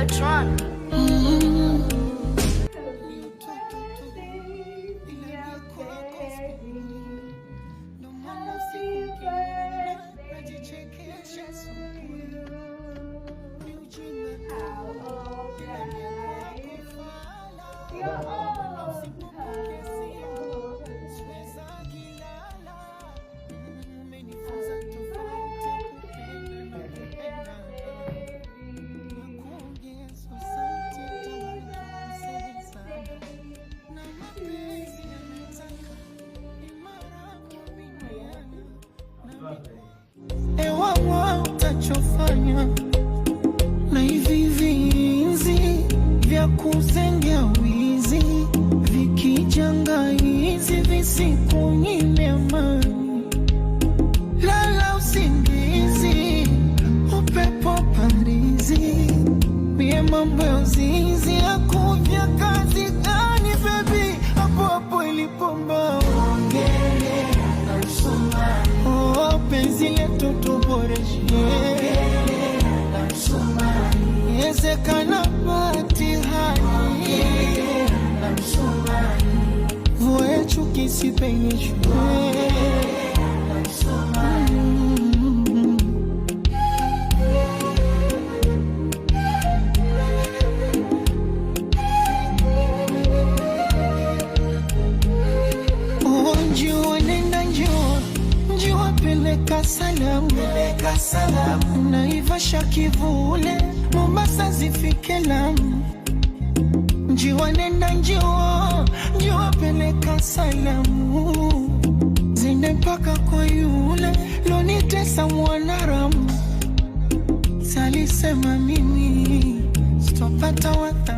Tron. Ewa utachofanya na hivi vinzi vya kuzengea wizi vikijanga hizi visikunyime amani. Lala usingizi upepo parizi mie mambo ya uzinzi ya kuvya kazi gani baby hapo hapo ilipomba ongele na msumari. Oh, penzi letu tuboreshe na msumari. Yezekana patihani na msumari. Vue chuki sipenyeshwe na msumari. Peleka salamu Naivasha kivule Mombasa zifike Lamu. Njiwa nenda njiwa peleka salamu zende mpaka kwa yule lonitesa Mwanaramu. Salisema mimi sitopata wata